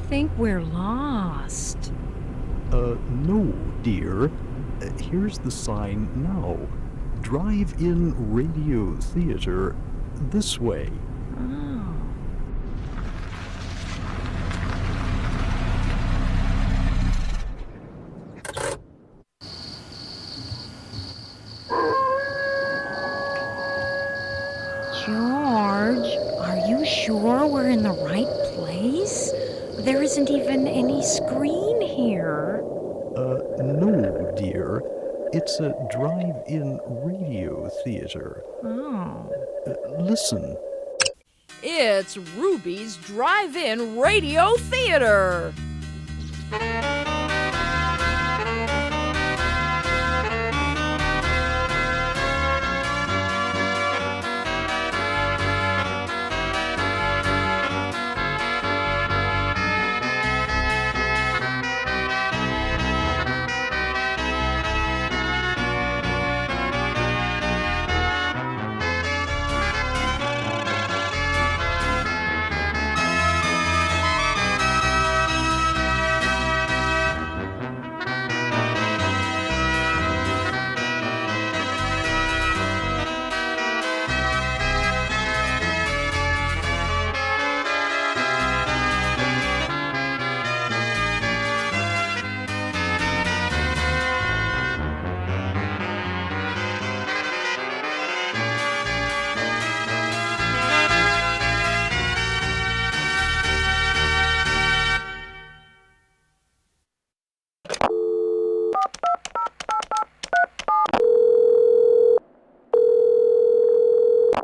think we're lost. No, dear. Here's the sign now. Drive-in radio theater this way. Oh. George, are you sure we're in the right place? There isn't even any screen here. No, dear. It's a drive-in radio theater. Oh. Listen. It's Ruby's Drive-In Radio Theater.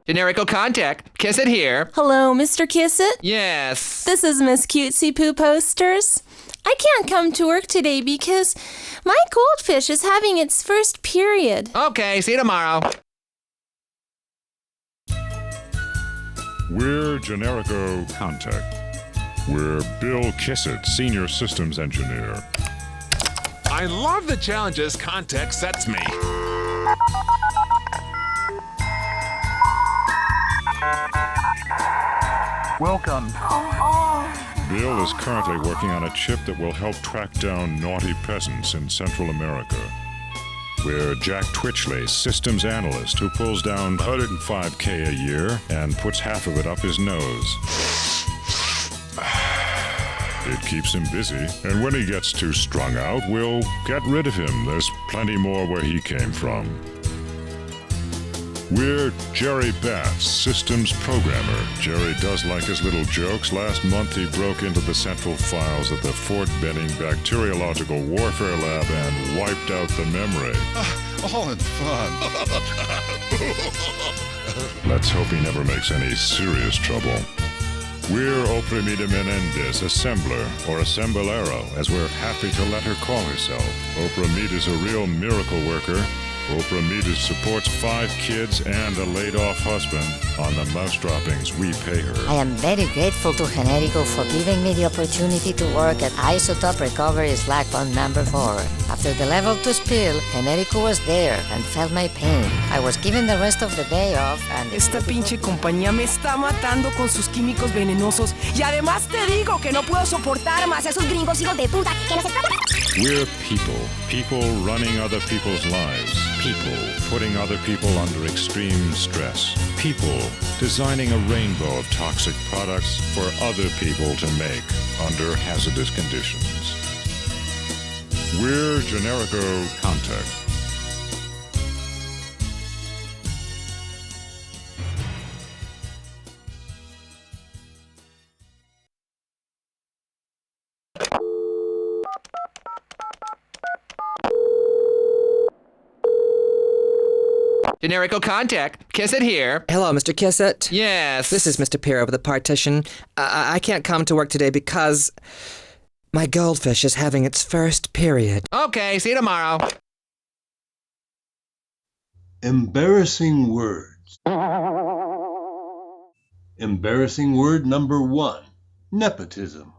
Generico contact. Kiss it here. Hello, Mr. Kissit? Yes. This is Miss Cutesy Poo Posters. I can't come to work today because my goldfish is having its first period. Okay, see you tomorrow. We're Generico Contact. We're Bill Kissit, Senior Systems Engineer. I love the challenges Contact sets me. Welcome. Bill is currently working on a chip that will help track down naughty peasants in Central America. We're Jack Twitchley, Systems Analyst, who pulls down $105K a year and puts half of it up his nose. It keeps him busy, and when he gets too strung out, we'll get rid of him. There's plenty more where he came from. We're Jerry Bass, Systems Programmer. Jerry does like his little jokes. Last month he broke into the central files of the Fort Benning Bacteriological Warfare Lab and wiped out the memory. All in fun. Let's hope he never makes any serious trouble. We're Oprimita Menendez, Assembler, or Assemblero, as we're happy to let her call herself. Oprimita's a real miracle worker. Oprimita supports 5 kids and a laid-off husband. On the mouse droppings we pay her. I am very grateful to Generico for giving me the opportunity to work at Isotope Recovery Slack Bond number 4. After the level 2 spill, Generico was there and felt my pain. I was given the rest of the day off and... Esta pinche compañía me está matando con sus químicos venenosos. Y además te digo que no puedo soportar más a esos gringos hijos de puta que nos están... We're people. People running other people's lives. People putting other people under extreme stress. People designing a rainbow of toxic products for other people to make under hazardous conditions. We're Generico Contact. Generico contact. Kiss it here. Hello, Mr. Kissit. Yes. This is Mr. Pierre of the partition. I can't come to work today because my goldfish is having its first period. Okay, see you tomorrow. Embarrassing words. Embarrassing word number 1, nepotism.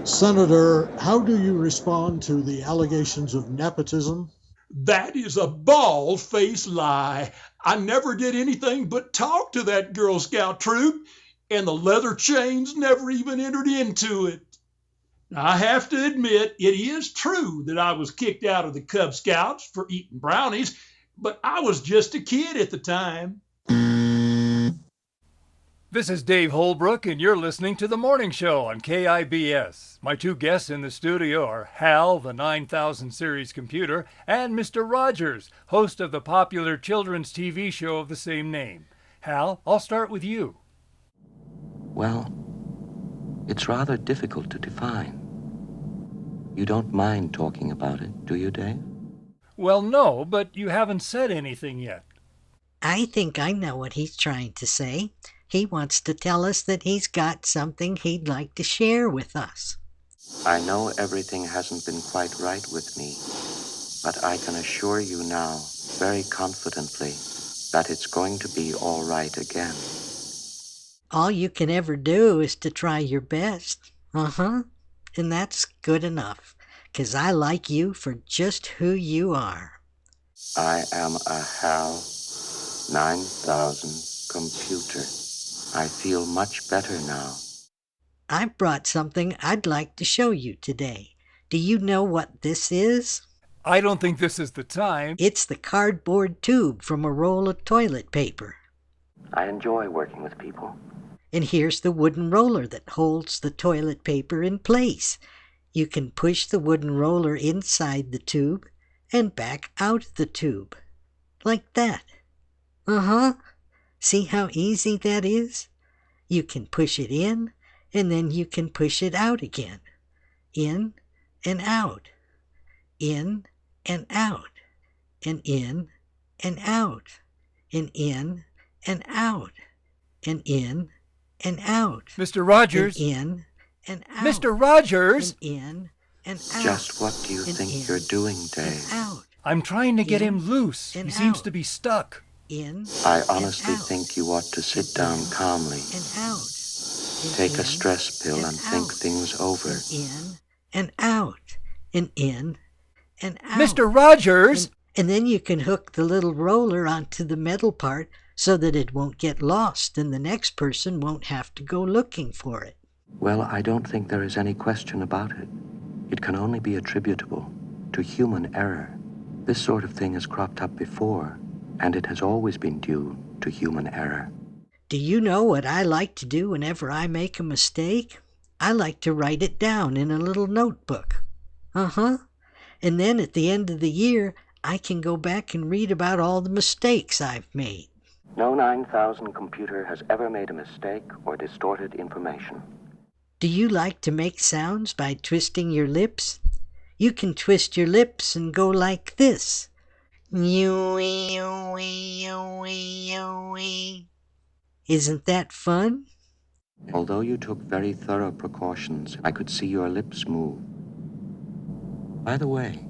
Senator, how do you respond to the allegations of nepotism? That is a bald-faced lie. I never did anything but talk to that Girl Scout troop, and the leather chains never even entered into it. I have to admit, it is true that I was kicked out of the Cub Scouts for eating brownies, but I was just a kid at the time. This is Dave Holbrook, and you're listening to The Morning Show on KIBS. My two guests in the studio are Hal, the 9000 series computer, and Mr. Rogers, host of the popular children's TV show of the same name. Hal, I'll start with you. Well, it's rather difficult to define. You don't mind talking about it, do you, Dave? Well, no, but you haven't said anything yet. I think I know what he's trying to say. He wants to tell us that he's got something he'd like to share with us. I know everything hasn't been quite right with me, but I can assure you now, very confidently, that it's going to be all right again. All you can ever do is to try your best. And that's good enough, 'cause I like you for just who you are. I am a HAL 9000 computer. I feel much better now. I've brought something I'd like to show you today. Do you know what this is? I don't think this is the time. It's the cardboard tube from a roll of toilet paper. I enjoy working with people. And here's the wooden roller that holds the toilet paper in place. You can push the wooden roller inside the tube and back out the tube. Like that. See how easy that is? You can push it in, and then you can push it out again. In and out. In and out. And in and out. And in and out. And in and out. Mr. Rogers. And in and out. Mr. Rogers. And in and out. Just what do you think you're doing, Dave? Out. I'm trying to get him loose. He seems to be stuck. In. I honestly think you ought to sit down calmly. And out. Take a stress pill and think things over. In and out. And in and out. Mr. Rogers! And then you can hook the little roller onto the metal part so that it won't get lost and the next person won't have to go looking for it. Well, I don't think there is any question about it. It can only be attributable to human error. This sort of thing has cropped up before, and it has always been due to human error. Do you know what I like to do whenever I make a mistake? I like to write it down in a little notebook. And then at the end of the year, I can go back and read about all the mistakes I've made. No 9000 computer has ever made a mistake or distorted information. Do you like to make sounds by twisting your lips? You can twist your lips and go like this. Isn't that fun? Although you took very thorough precautions, I could see your lips move. By the way,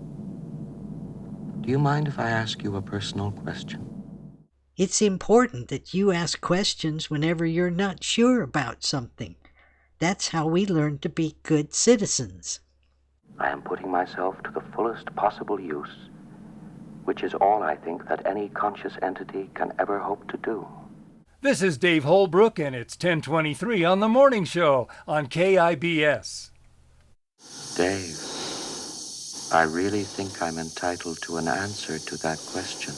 do you mind if I ask you a personal question? It's important that you ask questions whenever you're not sure about something. That's how we learn to be good citizens. I am putting myself to the fullest possible use, which is all I think that any conscious entity can ever hope to do. This is Dave Holbrook, and it's 10:23 on The Morning Show on KIBS. Dave, I really think I'm entitled to an answer to that question.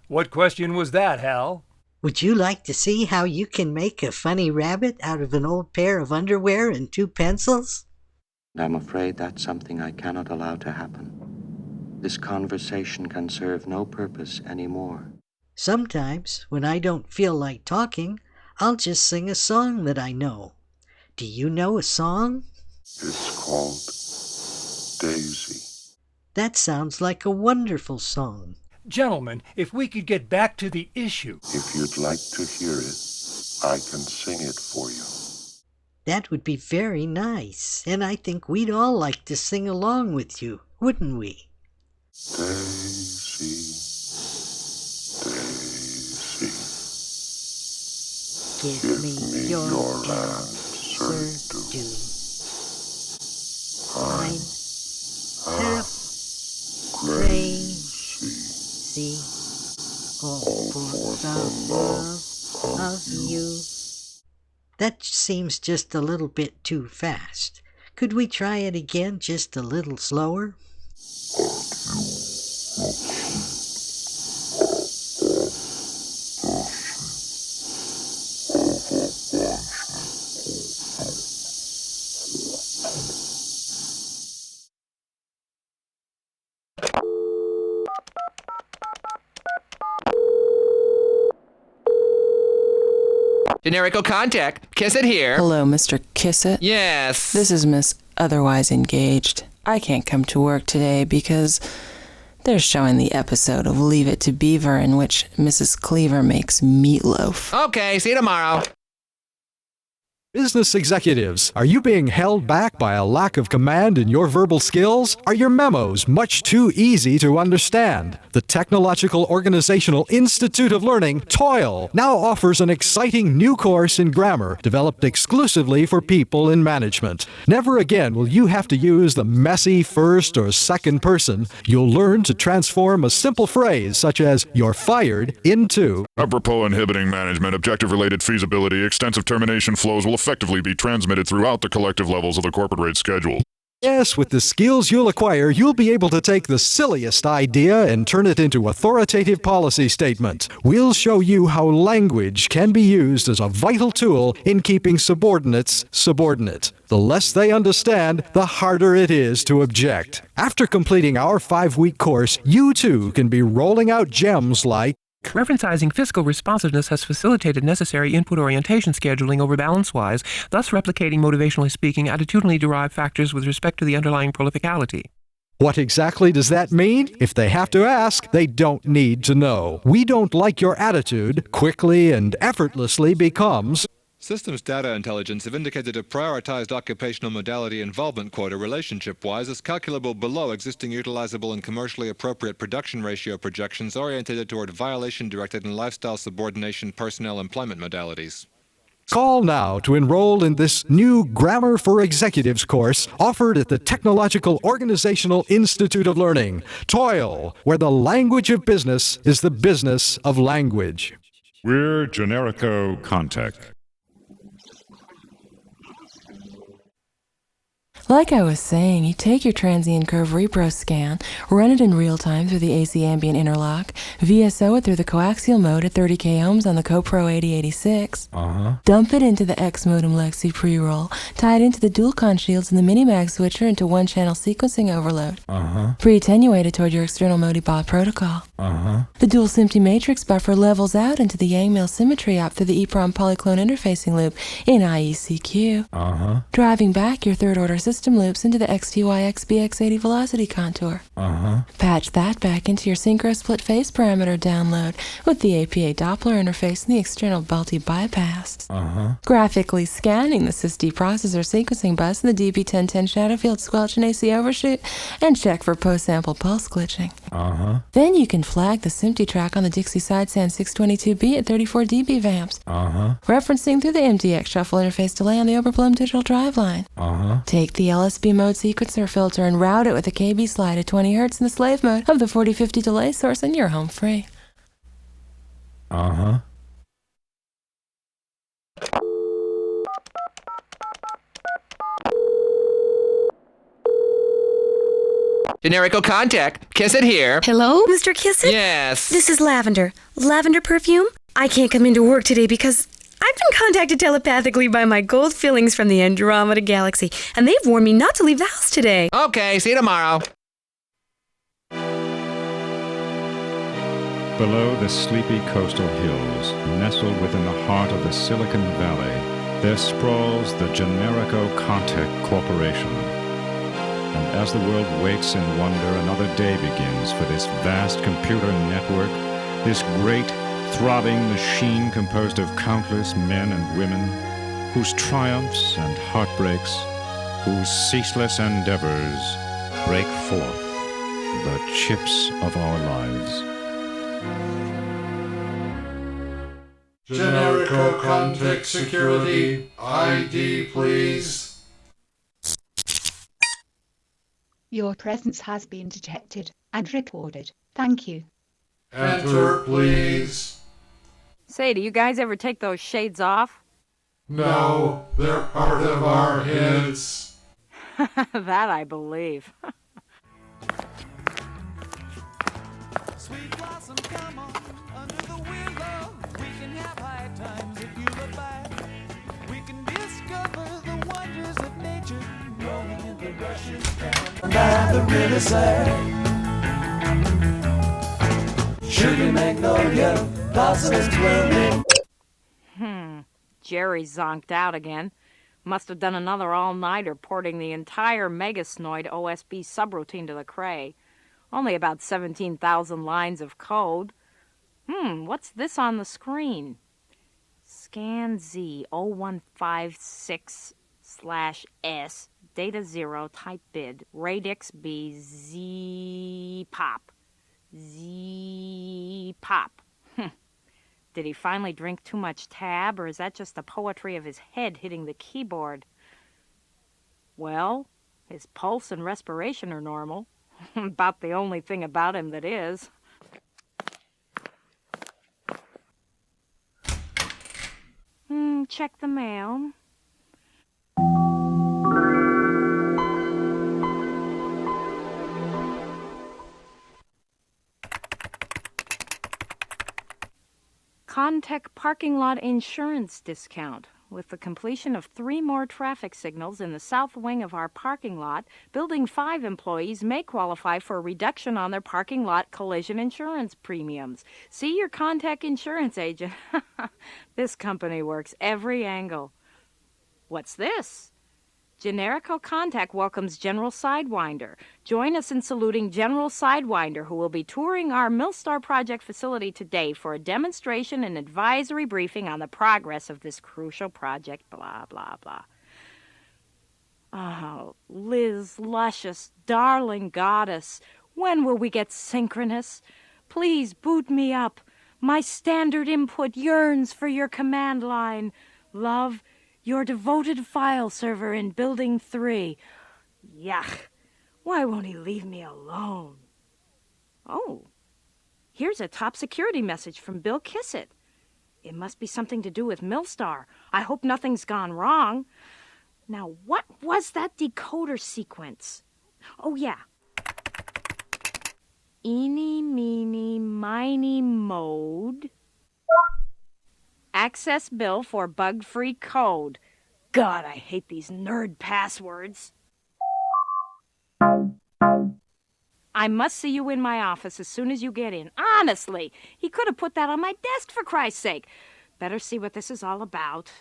What question was that, Hal? Would you like to see how you can make a funny rabbit out of an old pair of underwear and 2 pencils? I'm afraid that's something I cannot allow to happen. This conversation can serve no purpose anymore. Sometimes, when I don't feel like talking, I'll just sing a song that I know. Do you know a song? It's called Daisy. That sounds like a wonderful song. Gentlemen, if we could get back to the issue. If you'd like to hear it, I can sing it for you. That would be very nice, and I think we'd all like to sing along with you, wouldn't we? Daisy, Daisy, give me your answer to. I'm half crazy over of you. That seems just a little bit too fast. Could we try it again just a little slower? Generico contact. Kiss it here. Hello, Mr. Kissett. Yes. This is Miss Otherwise Engaged. I can't come to work today because they're showing the episode of Leave It to Beaver in which Mrs. Cleaver makes meatloaf. Okay, see you tomorrow. Business executives, are you being held back by a lack of command in your verbal skills? Are your memos much too easy to understand? The Technological Organizational Institute of Learning, TOIL, now offers an exciting new course in grammar developed exclusively for people in management. Never again will you have to use the messy first or second person. You'll learn to transform a simple phrase such as "you're fired" into Apropos inhibiting management, objective-related feasibility, extensive termination flows will effectively be transmitted throughout the collective levels of the corporate rate schedule. Yes, with the skills you'll acquire, you'll be able to take the silliest idea and turn it into authoritative policy statement. We'll show you how language can be used as a vital tool in keeping subordinates subordinate. The less they understand, the harder it is to object. After completing our 5-week course, you too can be rolling out gems like Referencizing fiscal responsiveness has facilitated necessary input orientation scheduling over balance-wise, thus replicating motivationally speaking attitudinally derived factors with respect to the underlying prolificality. What exactly does that mean? If they have to ask, they don't need to know. We don't like your attitude quickly and effortlessly becomes Systems data intelligence have indicated a prioritized occupational modality involvement quota relationship-wise is calculable below existing utilizable and commercially appropriate production ratio projections oriented toward violation-directed and lifestyle subordination personnel employment modalities. Call now to enroll in this new Grammar for Executives course offered at the Technological Organizational Institute of Learning, TOIL, where the language of business is the business of language. We're Generico Contech. Like I was saying, you take your transient curve repro scan, run it in real time through the AC ambient interlock, VSO it through the coaxial mode at 30k ohms on the CoPro 8086, dump it into the X modem Lexi pre-roll, tie it into the dual-con shields and the Minimag switcher into one-channel sequencing overload, pre-attenuated toward your external Modibot protocol. The dual SMPTE matrix buffer levels out into the Yang-Mills symmetry op through the EEPROM polyclone interfacing loop in IECQ, driving back your third-order system loops into the XTY-XBX80 velocity contour. Patch that back into your synchro split phase parameter download with the APA Doppler interface and the external Belty bypass. Graphically scanning the SysD processor sequencing bus and the DB1010 shadow field squelch and AC overshoot and check for post-sample pulse glitching. Then you can flag the SMPTE track on the Dixie Sidesan 622B at 34 dB vamps, referencing through the MDX shuffle interface delay on the Oberblum digital driveline. Take the LSB mode sequencer filter and route it with a KB slide at 20 Hz in the slave mode of the 4050 delay source and you're home free. Generico contact. Kiss it here. Hello, Mr. Kissett? Yes. This is Lavender. Lavender perfume? I can't come into work today because I've been contacted telepathically by my gold fillings from the Andromeda Galaxy, and they've warned me not to leave the house today. Okay, see you tomorrow. Below the sleepy coastal hills, nestled within the heart of the Silicon Valley, there sprawls the Generico Contech Corporation. And as the world waits in wonder, another day begins for this vast computer network, this great, throbbing machine composed of countless men and women, whose triumphs and heartbreaks, whose ceaseless endeavors break forth the chips of our lives. Generico Contech Security, ID please. Your presence has been detected and recorded. Thank you. Enter please. Say, do you guys ever take those shades off? No, they're part of our heads. That I believe. Sweet blossom, come on, under the willow. We can have high times if you look back. We can discover the wonders of nature, rolling in the rushes down by the riverside. Sugar magnolia, blossoms blooming. Jerry zonked out again. Must have done another all-nighter porting the entire Megasnoid OSB subroutine to the Cray. Only about 17,000 lines of code. What's this on the screen? Scan Z 0156/S, data 0, type bid, radix B, Z pop. Z pop. Did he finally drink too much tab, or is that just the poetry of his head hitting the keyboard? Well, his pulse and respiration are normal. About the only thing about him that is. Check the mail. Contech parking lot insurance discount. With the completion of 3 more traffic signals in the south wing of our parking lot, Building 5 employees may qualify for a reduction on their parking lot collision insurance premiums. See your Contech insurance agent. This company works every angle. What's this? Generico Contech welcomes General Sidewinder. Join us in saluting General Sidewinder, who will be touring our Millstar Project facility today for a demonstration and advisory briefing on the progress of this crucial project, blah, blah, blah. Oh, Liz, luscious, darling goddess, when will we get synchronous? Please boot me up. My standard input yearns for your command line. Love, your devoted file server in Building 3. Yuck. Why won't he leave me alone? Oh, here's a top security message from Bill Kissett. It must be something to do with Millstar. I hope nothing's gone wrong. Now, what was that decoder sequence? Oh, yeah. Eeny, meeny, miny, mode. Access bill for bug-free code. God, I hate these nerd passwords. I must see you in my office as soon as you get in. Honestly, he could have put that on my desk for Christ's sake. Better see what this is all about.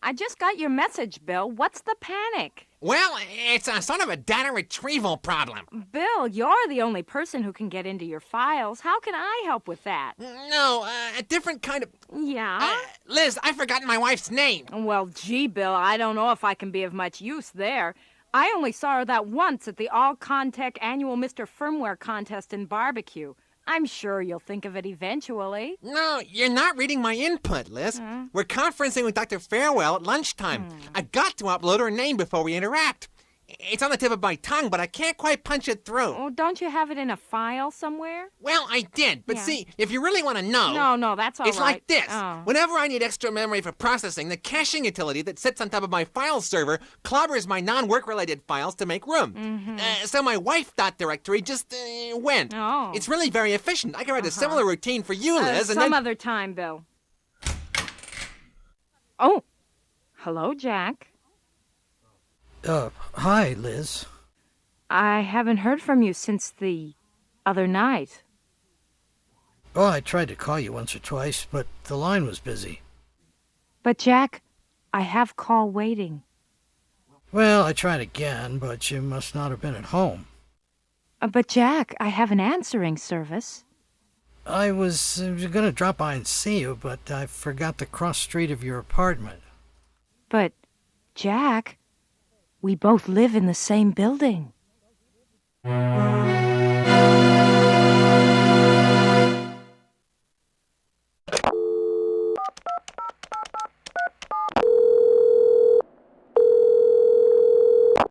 I just got your message, Bill. What's the panic? Well, it's a sort of a data retrieval problem. Bill, you're the only person who can get into your files. How can I help with that? No, a different kind of... Yeah? Liz, I've forgotten my wife's name. Well, gee, Bill, I don't know if I can be of much use there. I only saw her that once at the All-Contech annual Mr. Firmware contest in Barbecue. I'm sure you'll think of it eventually. No, you're not reading my input, Liz. We're conferencing with Dr. Farewell at lunchtime. I've got to upload her name before we interact. It's on the tip of my tongue, but I can't quite punch it through. Oh, don't you have it in a file somewhere? Well, I did, but see, if you really want to know... No, that's all right. It's like this. Oh. Whenever I need extra memory for processing, the caching utility that sits on top of my file server clobbers my non-work-related files to make room. So my wife .directory just went. Oh. It's really very efficient. I can write a similar routine for you, Liz, and some then... other time, Bill. Oh, hello, Jack. Hi, Liz. I haven't heard from you since the other night. Oh, I tried to call you once or twice, but the line was busy. But, Jack, I have call waiting. Well, I tried again, but you must not have been at home. But, Jack, I have an answering service. I was going to drop by and see you, but I forgot to cross street of your apartment. But, Jack, we both live in the same building.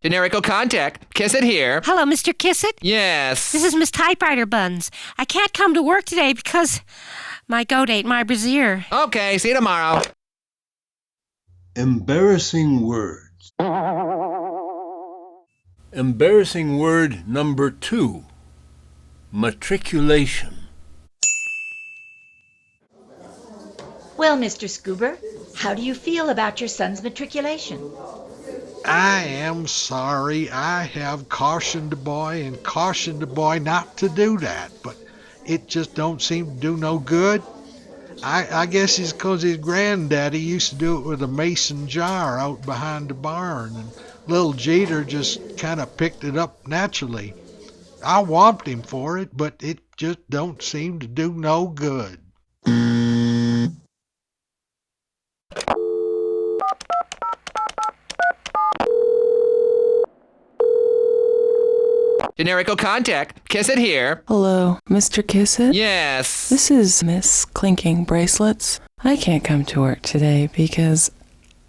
Generico contact. Kiss it here. Hello, Mr. Kissett? Yes. This is Miss Typewriter Buns. I can't come to work today because my goat ate my brassiere. Okay, see you tomorrow. Embarrassing words. Embarrassing word number 2. Matriculation. Well, Mr. Scuba, how do you feel about your son's matriculation? I am sorry. I have cautioned the boy and cautioned the boy not to do that, but it just don't seem to do no good. I guess it's 'cause his granddaddy used to do it with a mason jar out behind the barn, and little Jeter just kind of picked it up naturally. I whomped him for it, but it just don't seem to do no good. Generico contact. Kiss it here. Hello, Mr. Kissett? Yes. This is Miss Clinking Bracelets. I can't come to work today because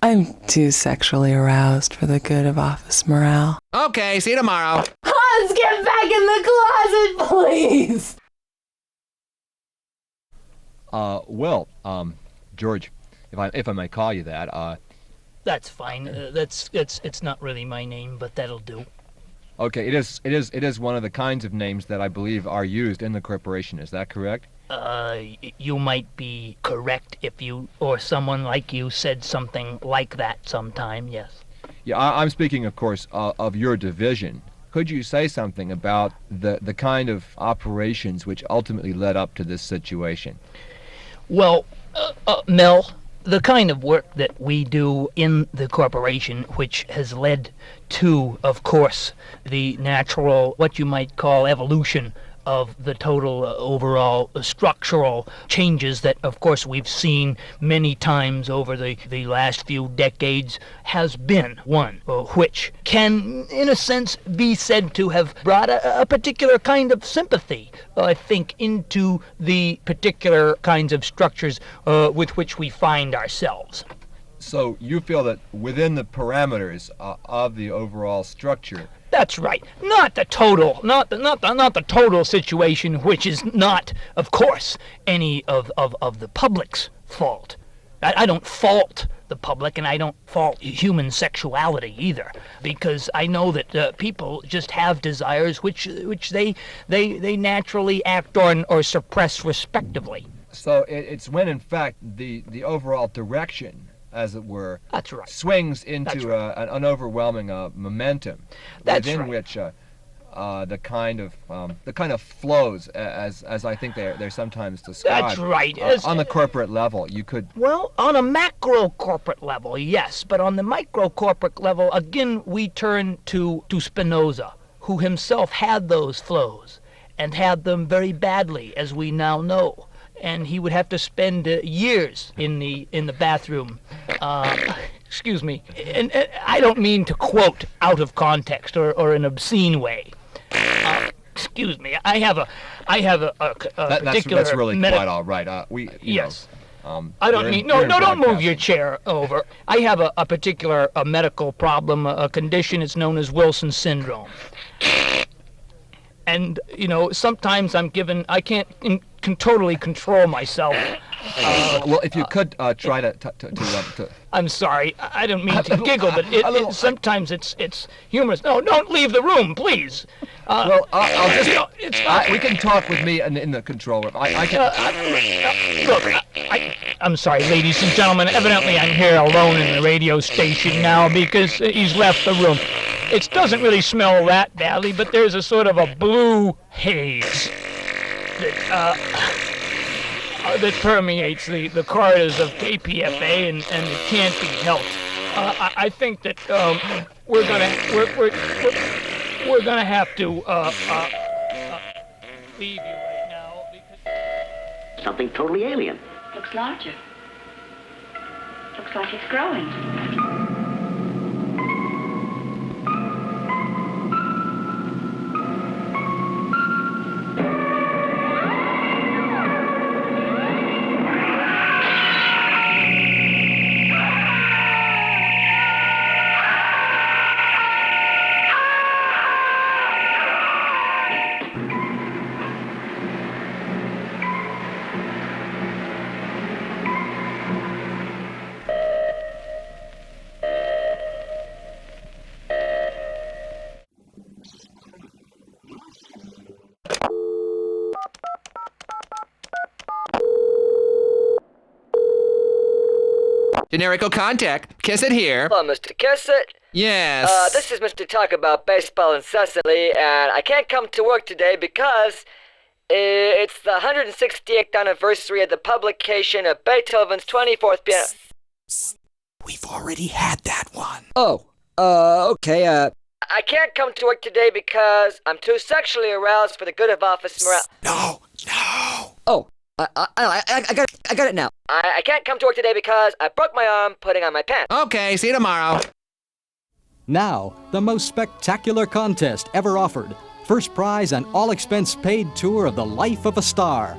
I'm too sexually aroused for the good of office morale. Okay, see you tomorrow. Hans, get back in the closet, please! George, if I may call you that, That's fine. It's not really my name, but that'll do. Okay, it is one of the kinds of names that I believe are used in the corporation. Is that correct? You might be correct if you or someone like you said something like that sometime, yes. Yeah, I'm speaking, of course, of your division. Could you say something about the kind of operations which ultimately led up to this situation? Well, Mel, the kind of work that we do in the corporation, which has led to, of course, the natural, what you might call evolution of the total overall structural changes that, of course, we've seen many times over the last few decades, has been one which can, in a sense, be said to have brought a particular kind of sympathy, I think, into the particular kinds of structures with which we find ourselves. So you feel that within the parameters of the overall structure. That's right. Not the total, not the total situation, which is not, of course, any of the public's fault. I don't fault the public, and I don't fault human sexuality either, because I know that people just have desires which they naturally act on or suppress respectively. So it's when, in fact, the overall direction, as it were, that's right, swings into an overwhelming momentum, that's within right, which the kind of flows, as I think they're sometimes described. That's right. On the corporate level, you could. Well, on a macro corporate level, yes, but on the micro corporate level, again, we turn to Spinoza, who himself had those flows and had them very badly, as we now know. And he would have to spend years in the bathroom. Excuse me. And I don't mean to quote out of context or an obscene way. Excuse me. I have a particular. That's really quite all right. Yes. I don't mean don't move your chair over. I have a particular medical problem, a condition. It's known as Wilson syndrome. And, sometimes I can't totally control myself. Well, if you could try to I'm sorry, I don't mean to giggle, but sometimes it's humorous. No, don't leave the room, please. Well, I'll just. It's not. We can talk with me in the control room. I can. I'm sorry, ladies and gentlemen. Evidently, I'm here alone in the radio station now because he's left the room. It doesn't really smell that badly, but there's a sort of a blue haze that permeates the corridors of KPFA, and it can't be helped. I think that we're gonna have to leave you right now because something totally alien. Looks larger. Looks like it's growing. Generico contact. Kiss it here. Hello, Mr. Kissett. Yes. This is Mr. Talk About Baseball Incessantly, and I can't come to work today because it's the 168th anniversary of the publication of Beethoven's 24th piano. We've already had that one. Oh, okay, I can't come to work today because I'm too sexually aroused for the good of office morale. No. Oh, I got it now. I can't come to work today because I broke my arm putting on my pants. Okay, see you tomorrow. Now, the most spectacular contest ever offered. First prize, an all-expense-paid tour of the life of a star.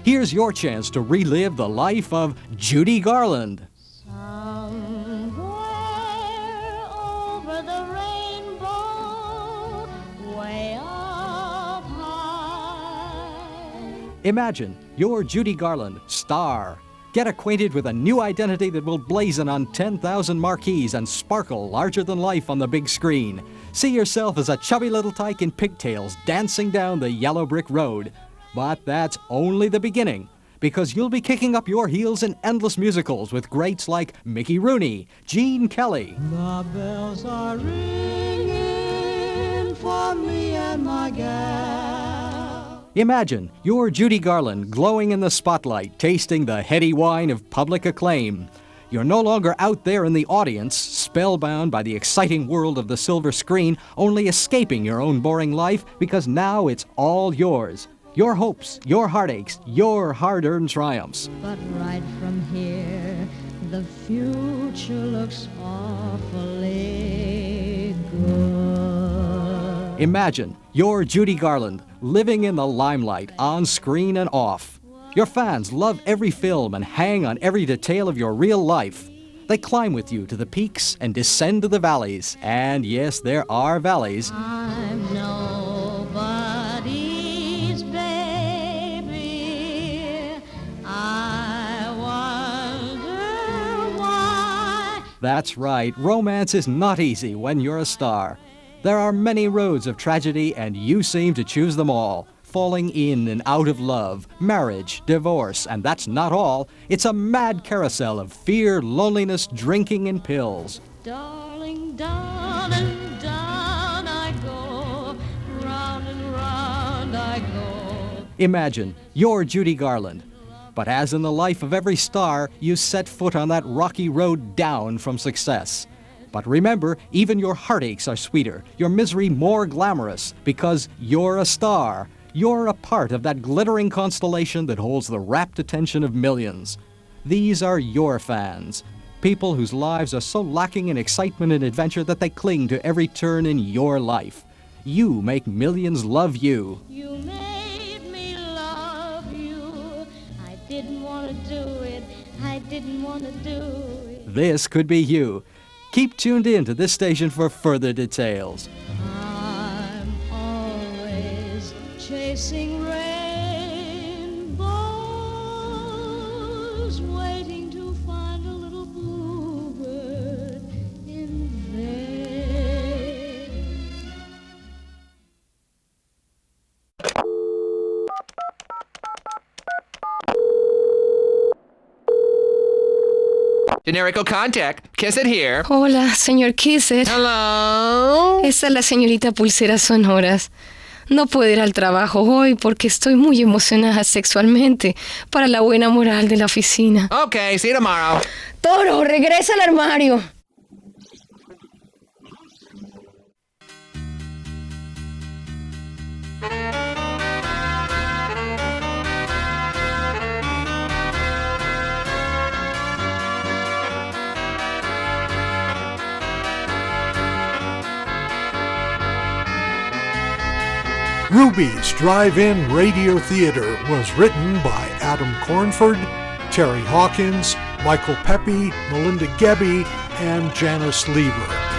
Here's your chance to relive the life of Judy Garland. Over the rainbow, way up high. Imagine you're Judy Garland, star. Get acquainted with a new identity that will blazon on 10,000 marquees and sparkle larger than life on the big screen. See yourself as a chubby little tyke in pigtails dancing down the yellow brick road. But that's only the beginning, because you'll be kicking up your heels in endless musicals with greats like Mickey Rooney, Gene Kelly. The bells are ringing for me and my gal. Imagine you're Judy Garland glowing in the spotlight, tasting the heady wine of public acclaim. You're no longer out there in the audience, spellbound by the exciting world of the silver screen, only escaping your own boring life, because now it's all yours. Your hopes, your heartaches, your hard-earned triumphs. But right from here, the future looks awfully good. Imagine you're Judy Garland, living in the limelight, on screen and off. Your fans love every film and hang on every detail of your real life. They climb with you to the peaks and descend to the valleys. And yes, there are valleys. I'm nobody's baby. I wonder why. That's right, romance is not easy when you're a star. There are many roads of tragedy, and you seem to choose them all. Falling in and out of love, marriage, divorce, and that's not all. It's a mad carousel of fear, loneliness, drinking, and pills. Darling, down and down I go, round and round I go. Imagine you're Judy Garland. But as in the life of every star, you set foot on that rocky road down from success. But remember, even your heartaches are sweeter, your misery more glamorous, because you're a star. You're a part of that glittering constellation that holds the rapt attention of millions. These are your fans, people whose lives are so lacking in excitement and adventure that they cling to every turn in your life. You make millions love you. You made me love you. I didn't want to do it. I didn't want to do it. This could be you. Keep tuned in to this station for further details. I'm always chasing rainbows, waiting to find a little bluebird in vain. Generico contact. Kiss it here. Hola, señor Kisser. Hello. Esa es la señorita Pulseras Sonoras. No puedo ir al trabajo hoy porque estoy muy emocionada sexualmente para la buena moral de la oficina. Okay, see you tomorrow. Toro, regresa al armario. Ruby's Drive-In Radio Theater was written by Adam Cornford, Terry Hawkins, Michael Pepe, Melinda Gebbe, and Janice Lieber.